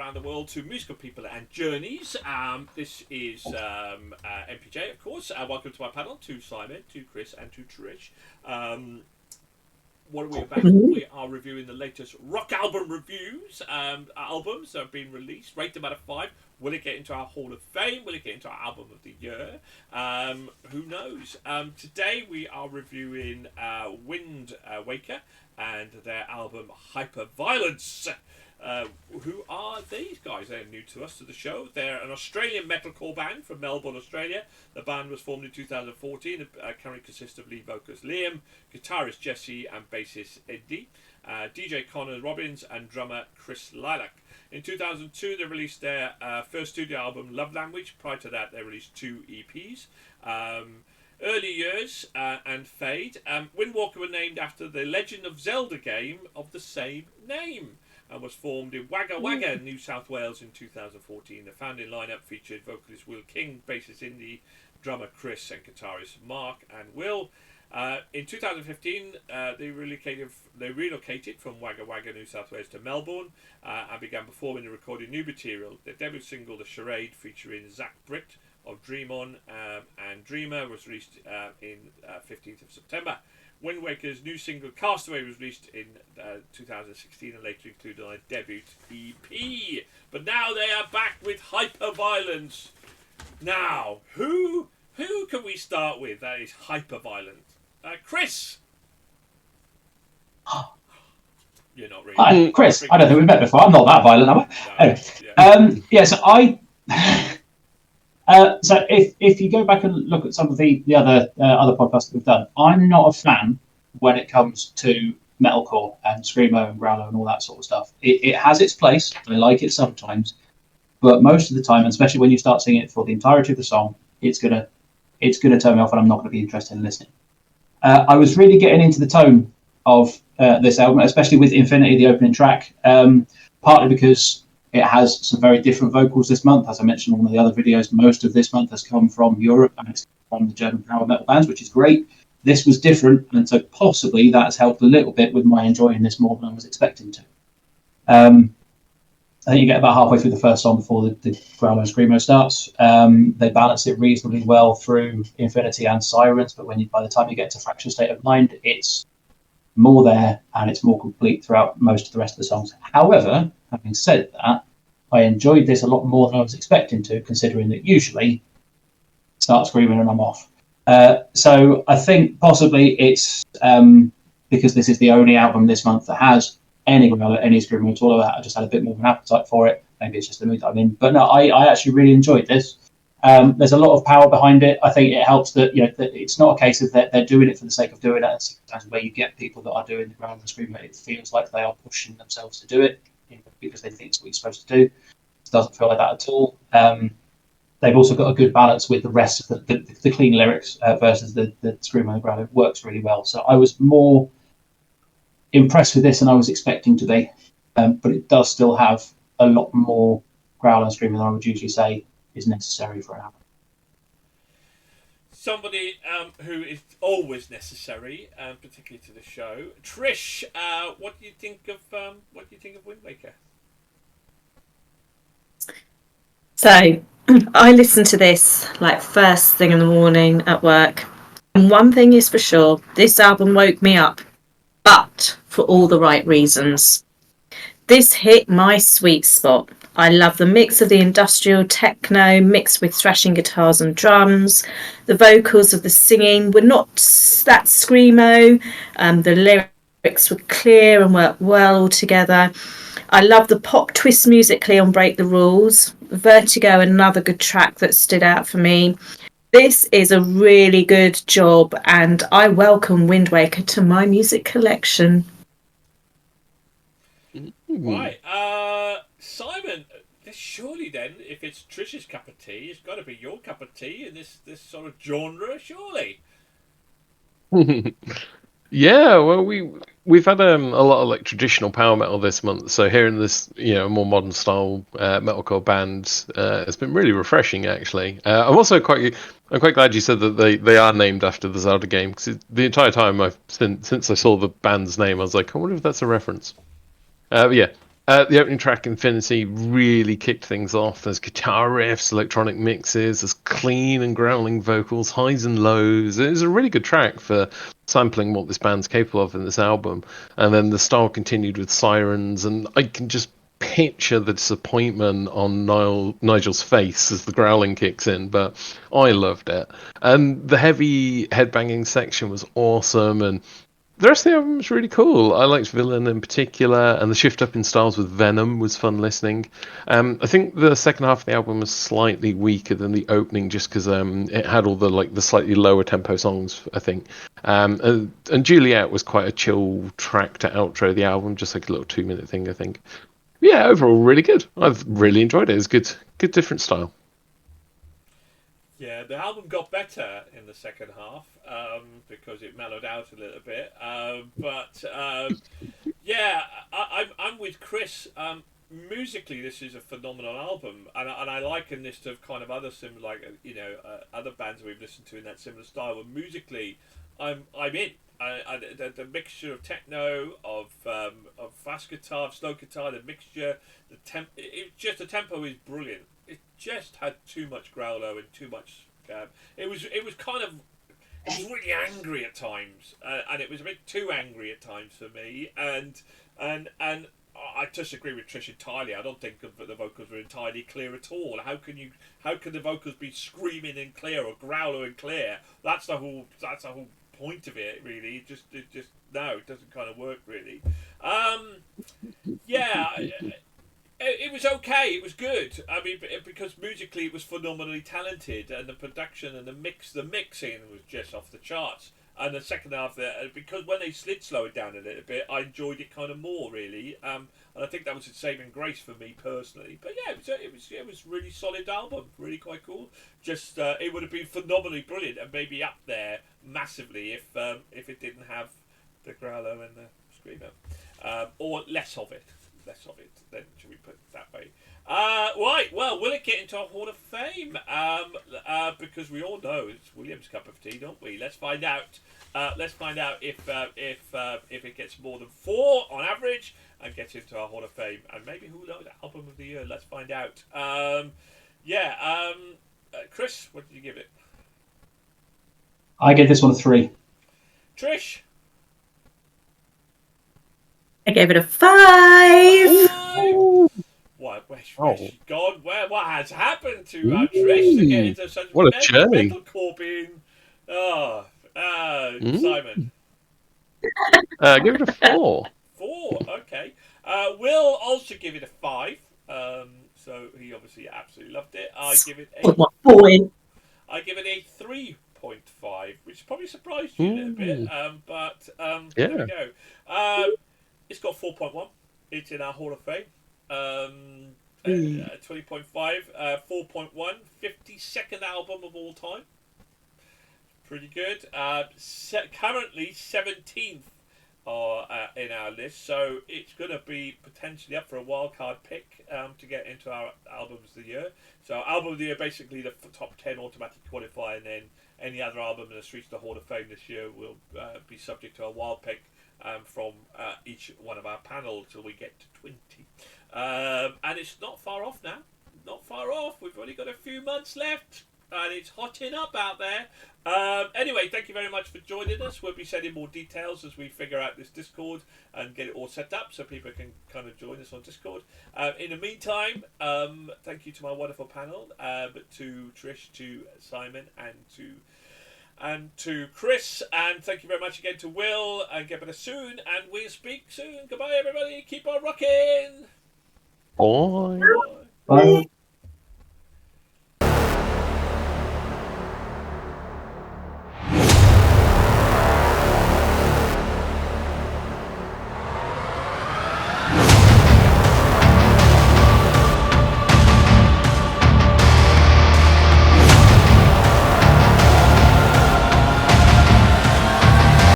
around the world to musical people and journeys. This is MPJ, of course. Welcome to my panel, to Simon, to Chris, and to Trish. What are we about? We are reviewing the latest rock album reviews. Albums that have been released. Rate them out of 5. Will it get into our Hall of Fame? Will it get into our Album of the Year? Who knows? Today we are reviewing Windwaker and their album Hyperviolence. Who are these guys? They're new to us, to the show. They're an Australian metalcore band from Melbourne, Australia. The band was formed in 2014. It currently consists of lead vocalist Liam, guitarist Jesse, and bassist Indey, DJ Connor Robbins, and drummer Chris Lalic. In 2002, they released their first studio album, Love Language. Prior to that, they released 2 EPs. Early Years and Fade. Windwaker were named after the Legend of Zelda game of the same name, and was formed in Wagga Wagga, New South Wales in 2014. The founding lineup featured vocalist Will King, bassist Indey, drummer Chris, and guitarist Mark and Will. In 2015, they relocated from Wagga Wagga, New South Wales to Melbourne and began performing and recording new material. Their debut single, The Charade, featuring Britt of Dream On and Dreamer, was released in 15th of September. Windwaker's new single Castaway was released in 2016 and later included on a debut EP. But now they are back with Hyperviolence. Now, who can we start with that is Hyperviolent? Chris. You're not really. Hi, Chris. I don't think we've met before. I'm not that violent, am I? No, anyway, so I. So if you go back and look at some of the other podcasts that we've done, I'm not a fan when it comes to metalcore and screamo and growler and all that sort of stuff. It has its place. I like it sometimes, but most of the time, and especially when you start singing it for the entirety of the song, it's gonna turn me off, and I'm not going to be interested in listening. I was really getting into the tone of this album, especially with Infinity, the opening track, partly because it has some very different vocals this month. As I mentioned in one of the other videos, most of this month has come from Europe and it's from the German power metal bands, which is great. This was different, and so possibly that's helped a little bit with my enjoying this more than I was expecting to. I think you get about halfway through the first song before the growler and screamo starts. They balance it reasonably well through Infinity and Sirens, but by the time you get to Fractured State of Mind, it's more there and it's more complete throughout most of the rest of the songs. However, having said that, I enjoyed this a lot more than I was expecting to, considering that usually start screaming and I'm off. So I think possibly it's because this is the only album this month that has any growler, any screaming at all of that. I just had a bit more of an appetite for it. Maybe it's just the mood that I'm in. But no, I actually really enjoyed this. There's a lot of power behind it. I think it helps that that it's not a case of that they're doing it for the sake of doing it. It's sometimes where you get people that are doing the growler and screaming, it feels like they are pushing themselves to do it because they think it's what you're supposed to do. It doesn't feel like that at all. They've also got a good balance with the rest of the clean lyrics versus the screamo and growler. It works really well. So I was more impressed with this than I was expecting to be, but it does still have a lot more growl and screaming than I would usually say is necessary for an album. Somebody who is always necessary, particularly to the show. Trish, what do you think of Windwaker? So I listened to this like first thing in the morning at work, and one thing is for sure, this album woke me up, but for all the right reasons. This hit my sweet spot. I love the mix of the industrial techno mixed with thrashing guitars and drums. The vocals of the singing were not that screamo. The lyrics were clear and worked well all together. I love the pop twist musically on Break the Rules. Vertigo, another good track that stood out for me. This is a really good job, and I welcome Windwaker to my music collection. Right, Simon. This surely then, if it's Trish's cup of tea, it's got to be your cup of tea in this sort of genre, surely. Yeah, well, we've had a lot of like traditional power metal this month, so hearing this more modern style metalcore band has been really refreshing actually. I'm also quite glad you said that they are named after the Zelda game, because the entire time since I saw the band's name I was like, I wonder if that's a reference. But yeah, The opening track, Infinity, really kicked things off. There's guitar riffs, electronic mixes, there's clean and growling vocals, highs and lows. It was a really good track for sampling what this band's capable of in this album. And then the style continued with sirens, and I can just picture the disappointment on Nigel's face as the growling kicks in, but I loved it. And the heavy headbanging section was awesome, and the rest of the album was really cool. I liked Villain in particular, and the shift up in styles with Venom was fun listening. I think the second half of the album was slightly weaker than the opening, just because it had all the slightly lower tempo songs, I think. And Juliet was quite a chill track to outro the album, just like a little 2-minute thing, I think. Yeah, overall really good. I've really enjoyed it. It's good different style. Yeah, the album got better in the second half because it mellowed out a little bit. Yeah, I'm with Chris. Musically, this is a phenomenal album, and I liken this to kind of other similar, other bands we've listened to in that similar style. And musically, I'm in. The mixture of techno, of fast guitar, of slow guitar, the mixture, the tempo is brilliant. It just had too much growler and too much. It was really angry at times, and it was a bit too angry at times for me. And I disagree with Trish entirely. I don't think that the vocals were entirely clear at all. How can the vocals be screaming and clear or growler and clear? That's the whole point of it, really. It just no, it doesn't kind of work really. Yeah. It was okay. It was good. I mean, because musically it was phenomenally talented, and the production and the mixing was just off the charts. And the second half there, because when they slid slow it down a little bit, I enjoyed it kind of more really. And I think that was a saving grace for me personally. But yeah, it was really solid album, really quite cool. Just it would have been phenomenally brilliant and maybe up there massively if it didn't have the growler and the screamer, or less of it. Then should we put it that way? Right, well, will it get into our Hall of Fame? Because we all know it's William's cup of tea, don't we? Let's find out. Let's find out if it gets more than 4 on average and gets into our Hall of Fame, and maybe who knows, album of the year. Let's find out. Chris, what did you give it? I gave this one a 3. Trish. I gave it a 5. Where's she gone? What has happened to Trish to get into such metalcore being? Simon. Give it a 4. 4, okay. Will also give it a 5. So he obviously absolutely loved it. I give it a 3.5, which probably surprised you a little bit. But there we go. It's got 4.1. It's in our Hall of Fame. 20.5, 4.1, 52nd album of all time. Pretty good. Currently 17th in our list, so it's going to be potentially up for a wildcard pick to get into our albums of the year. So album of the year, basically the top 10 automatic qualify, and then any other album that's reached the Hall of Fame this year will be subject to a wild pick from each one of our panels till we get to 20. And it's not far off now. Not far off. We've only got a few months left. And it's hotting up out there. Anyway, thank you very much for joining us. We'll be sending more details as we figure out this Discord and get it all set up so people can kind of join us on Discord. In the meantime, thank you to my wonderful panel, to Trish, to Simon, and to Chris. And thank you very much again to Will. And get better soon. And we'll speak soon. Goodbye, everybody. Keep on rocking. Bye. Bye.